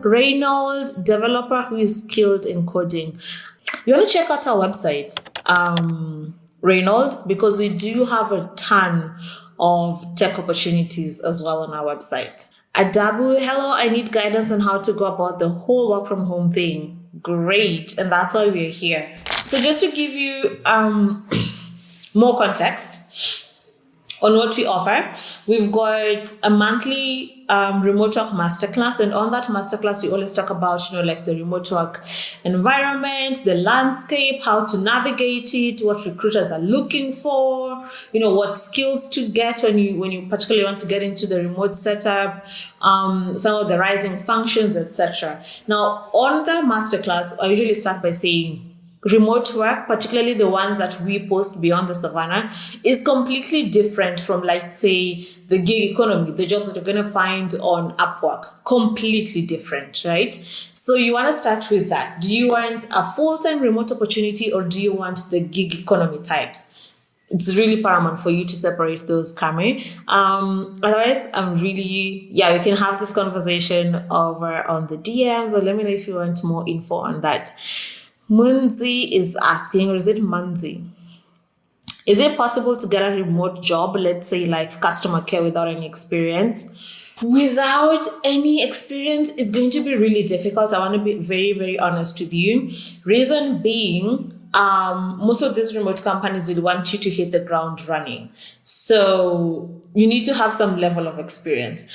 Reynold, developer who is skilled in coding. You want to check out our website, Reynold, because we do have a ton of tech opportunities as well on our website. Adabu, hello, I need guidance on how to go about the whole work from home thing. Great, and that's why we're here. So just to give you more context on what we offer, we've got a monthly remote work masterclass, and on that masterclass we always talk about like the remote work environment, the landscape, how to navigate it, what recruiters are looking for, what skills to get when you particularly want to get into the remote setup, some of the rising functions, etc. Now on that masterclass I usually start by saying remote work, particularly the ones that we post beyond the savannah, is completely different from, like, say, the gig economy, the jobs that you're going to find on Upwork. Completely different, right? So you want to start with that. Do you want a full-time remote opportunity, or do you want the gig economy types? It's really paramount for you to separate those, Kami. Otherwise, we can have this conversation over on the DMs, or let me know if you want more info on that. Munzi is asking, or is it Munzi? Is it possible to get a remote job, let's say like customer care, without any experience? Without any experience is going to be really difficult. I want to be very, very honest with you. Reason being, most of these remote companies will want you to hit the ground running. So you need to have some level of experience.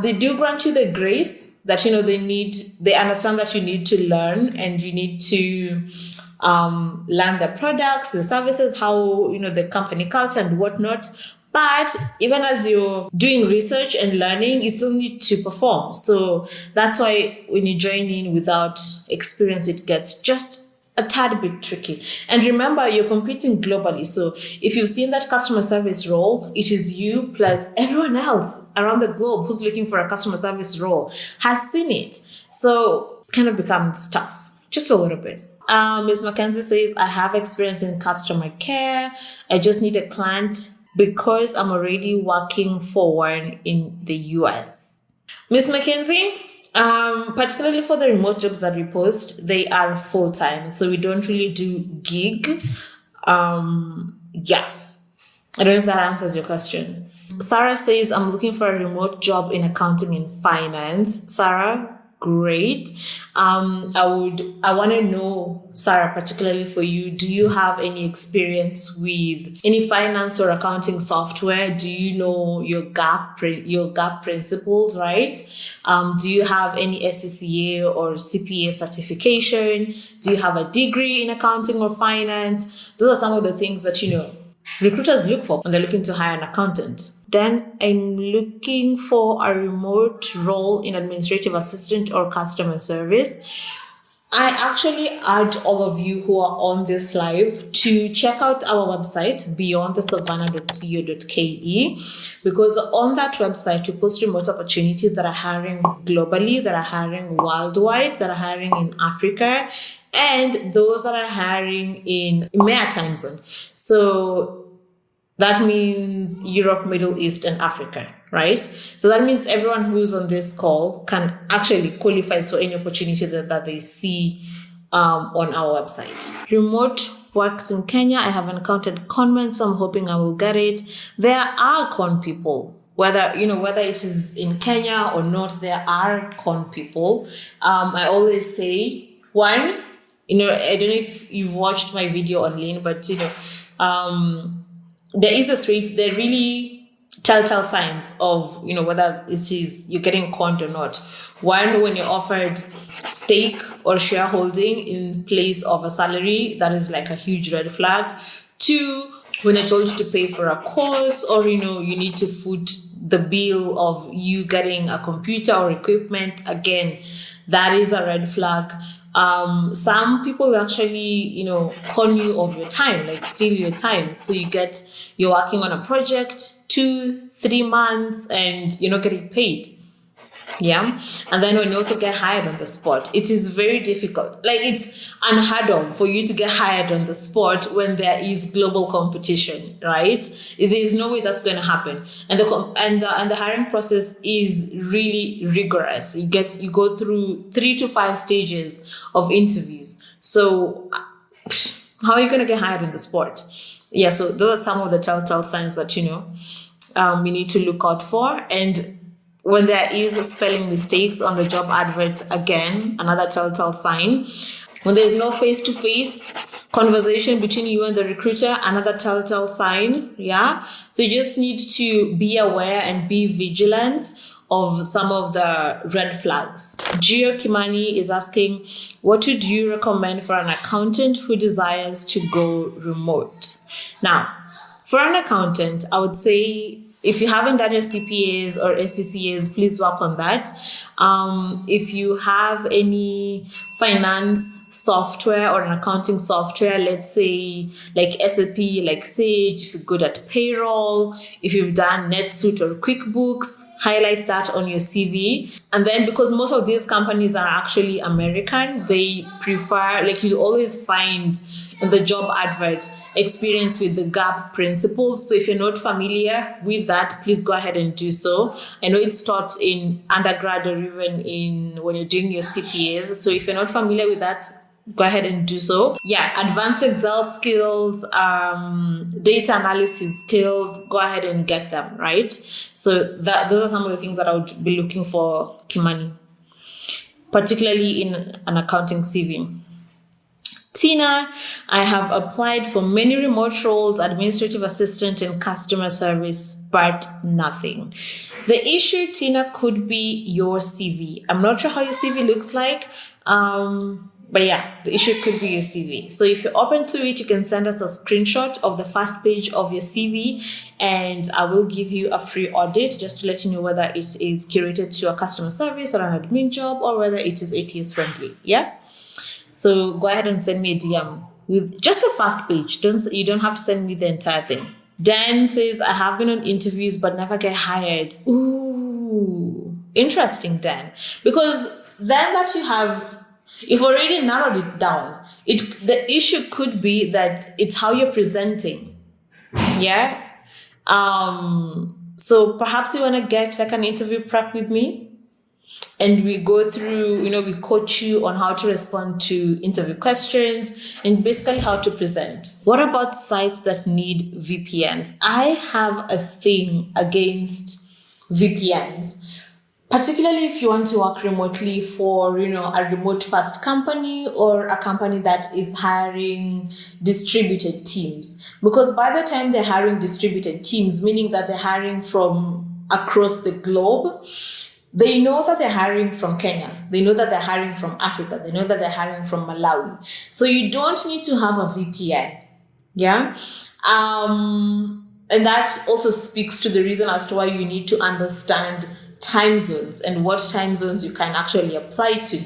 They do grant you the grace that they understand that you need to learn, and you need to learn the products, the services, how the company culture and whatnot. But even as you're doing research and learning, you still need to perform. So that's why when you join in without experience, it gets just a tad bit tricky. And remember, you're competing globally. So if you've seen that customer service role, it is you plus everyone else around the globe who's looking for a customer service role has seen it. So it kind of becomes tough, just a little bit. Ms. Mackenzie says, I have experience in customer care. I just need a client because I'm already working for one in the US. Ms. Mackenzie, particularly for the remote jobs that we post, they are full-time. So we don't really do gig. I don't know if that answers your question. Sarah says, I'm looking for a remote job in accounting and finance. Sarah, great. I want to know, Sarah, particularly for you, do you have any experience with any finance or accounting software? Do you know your GAAP principles, right? Do you have any SCCA or CPA certification? Do you have a degree in accounting or finance? Those are some of the things that, recruiters look for when they're looking to hire an accountant. Then I'm looking for a remote role in administrative assistant or customer service. I actually urge all of you who are on this live to check out our website, beyondthesavannah.co.ke, because on that website, we post remote opportunities that are hiring globally, that are hiring worldwide, that are hiring in Africa, and those that are hiring in EMEA time zone. So that means Europe, Middle East, and Africa, right? So that means everyone who's on this call can actually qualify for any opportunity that they see on our website. Remote works in Kenya. I have encountered conmen, so I'm hoping I will get it. There are con people. Whether it is in Kenya or not, there are con people. I always say, one, I don't know if you've watched my video on Lean, but there are really telltale signs of, whether it is you're getting conned or not. One, when you're offered stake or shareholding in place of a salary, that is like a huge red flag. Two, when you're told to pay for a course, or, you need to foot the bill of you getting a computer or equipment, again, that is a red flag. Some people actually, con you of your time, like steal your time. So you're working on a project 2-3 months and you're not getting paid. Yeah. And then when you also get hired on the spot, it is very difficult. Like, it's unheard of for you to get hired on the spot when there is global competition, right? There is no way that's going to happen. And the hiring process is really rigorous. You go through 3 to 5 stages of interviews. So how are you going to get hired on the spot? Yeah. So those are some of the telltale signs that, you need to look out for. And when there is spelling mistakes on the job advert, again, another telltale sign. When there is no face-to-face conversation between you and the recruiter, another telltale sign. Yeah. So you just need to be aware and be vigilant of some of the red flags. Gio Kimani is asking, what would you recommend for an accountant who desires to go remote? Now, for an accountant, I would say, if you haven't done your CPAs or SCCAs, please work on that. If you have any finance software or an accounting software, let's say like SAP, like Sage, if you're good at payroll, if you've done NetSuite or QuickBooks, highlight that on your CV. And then, because most of these companies are actually American, they prefer, like, you'll always find in the job advert experience with the GAP principles. So if you're not familiar with that, please go ahead and do so. I know it's taught in undergrad or even when you're doing your CPAs. So if you're not familiar with that, go ahead and do so. Yeah, advanced Excel skills, data analysis skills, go ahead and get them, right? So those are some of the things that I would be looking for, Kimani, particularly in an accounting CV. Tina, I have applied for many remote roles, administrative assistant and customer service, but nothing. The issue, Tina, could be your CV. I'm not sure how your CV looks like, but yeah, the issue could be your CV. So if you're open to it, you can send us a screenshot of the first page of your CV, and I will give you a free audit just to let you know whether it is curated to a customer service or an admin job, or whether it is ATS friendly. Yeah. So go ahead and send me a DM with just the first page. You don't have to send me the entire thing. Dan says, I have been on interviews but never get hired. Ooh, interesting, Dan. Because then that you've already narrowed it down. The issue could be that it's how you're presenting. Yeah. So perhaps you want to get like an interview prep with me, and we go through, we coach you on how to respond to interview questions and basically how to present. What about sites that need VPNs? I have a thing against VPNs, particularly if you want to work remotely for, a remote first company or a company that is hiring distributed teams. Because by the time they're hiring distributed teams, meaning that they're hiring from across the globe, they know that they're hiring from Kenya. They know that they're hiring from Africa. They know that they're hiring from Malawi. So you don't need to have a VPN. Yeah. And that also speaks to the reason as to why you need to understand time zones and what time zones you can actually apply to.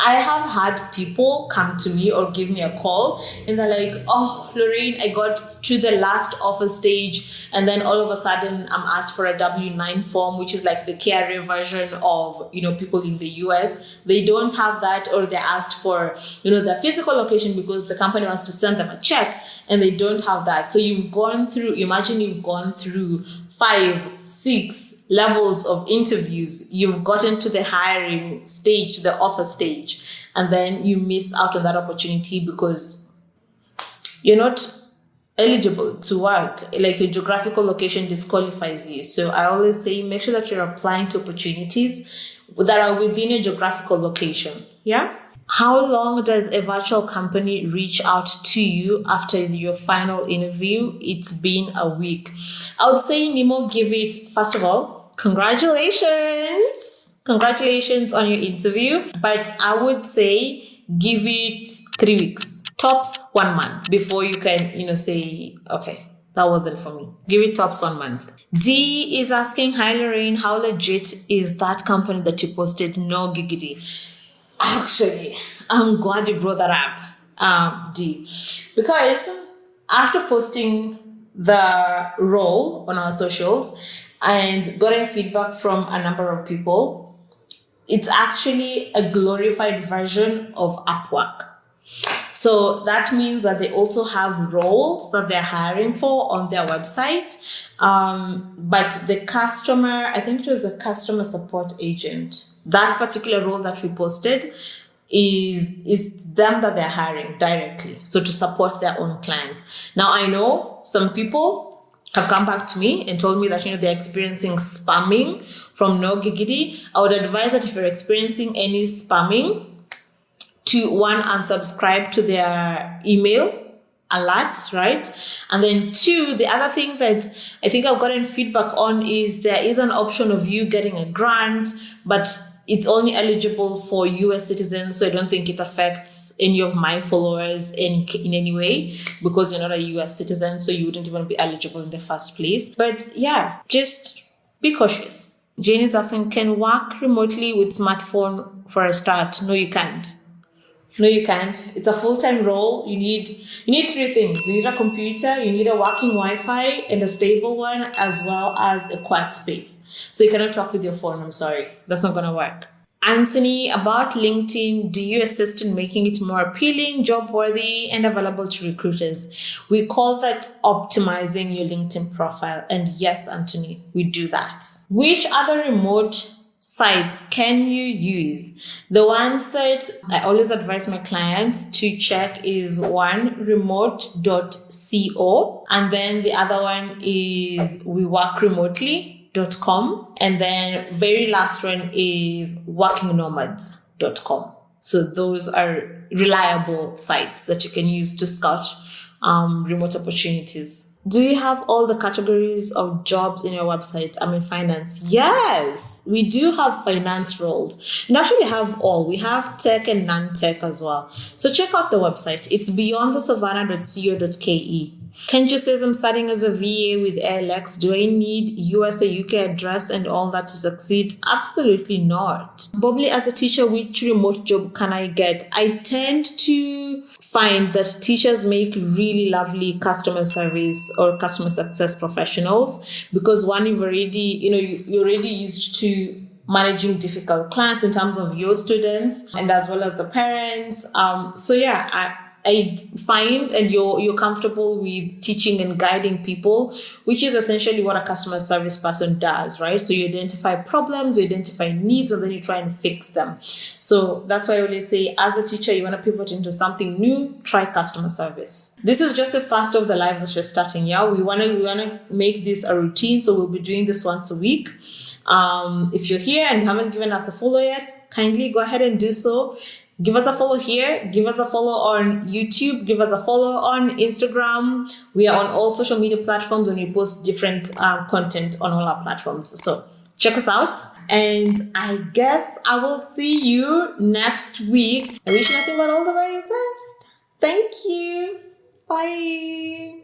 I have had people come to me or give me a call and they're like, oh, Lorraine, I got to the last offer stage. And then all of a sudden I'm asked for a W-9 form, which is like the KRA version of, people in the US. They don't have that, or they're asked for, their physical location because the company wants to send them a check and they don't have that. So imagine you've gone through 5, 6, levels of interviews, you've gotten to the hiring stage, to the offer stage, and then you miss out on that opportunity because you're not eligible to work. Like, your geographical location disqualifies you. So I always say, make sure that you're applying to opportunities that are within your geographical location. Yeah. How long does a virtual company reach out to you after your final interview? It's been a week. I would say, Nemo, give it, first of all, congratulations on your interview. But I would say give it 3 weeks, tops 1 month, before you can, say, okay, that wasn't for me. Give it tops 1 month. D is asking, hi Lorraine, how legit is that company that you posted? No giggity. Actually, I'm glad you brought that up, D, because after posting the role on our socials and getting feedback from a number of people, it's actually a glorified version of Upwork. So that means that they also have roles that they're hiring for on their website. But the customer, I think it was a customer support agent, that particular role that we posted is them that they're hiring directly. So to support their own clients. Now, I know some people have come back to me and told me that, they're experiencing spamming from No Giggity. I would advise that if you're experiencing any spamming, to one, unsubscribe to their email alerts, right? And then two, the other thing that I think I've gotten feedback on is there is an option of you getting a grant, but it's only eligible for US citizens. So I don't think it affects any of my followers in any way, because you're not a US citizen, so you wouldn't even be eligible in the first place. But yeah, just be cautious. Jane is asking, can work remotely with smartphone for a start? No, you can't. No, you can't. It's a full-time role. You need three things. You need a computer, you need a working Wi-Fi and a stable one, as well as a quiet space. So you cannot talk with your phone. I'm sorry. That's not going to work. Anthony, about LinkedIn, do you assist in making it more appealing, job-worthy, and available to recruiters? We call that optimizing your LinkedIn profile. And yes, Anthony, we do that. Which other remote sites can you use? The ones that I always advise my clients to check is one, remote.co, and then the other one is weworkremotely.com, and then very last one is workingnomads.com. So those are reliable sites that you can use to scout remote opportunities. Do you have all the categories of jobs in your website? I'm in finance. Yes, we do have finance roles. And actually have all. We have tech and non-tech as well. So check out the website. It's beyondthesavannah.co.ke. Kenji says, I'm starting as a VA with ALX. Do I need US or UK address and all that to succeed? Absolutely not. Bubbly, as a teacher, which remote job can I get? I tend to find that teachers make really lovely customer service or customer success professionals, because one, you're already used to managing difficult clients in terms of your students and as well as the parents. So yeah, I find, and you're comfortable with teaching and guiding people, which is essentially what a customer service person does, right? So you identify problems, you identify needs, and then you try and fix them. So that's why I always say, as a teacher, you want to pivot into something new, try customer service. This is just the first of the lives that you're starting. Yeah, we want to make this a routine. So we'll be doing this once a week. If you're here and haven't given us a follow yet, kindly go ahead and do so. Give us a follow here. Give us a follow on YouTube. Give us a follow on Instagram. We are on all social media platforms, and we post different content on all our platforms. So check us out. And I guess I will see you next week. I wish you nothing but all the very best. Thank you. Bye.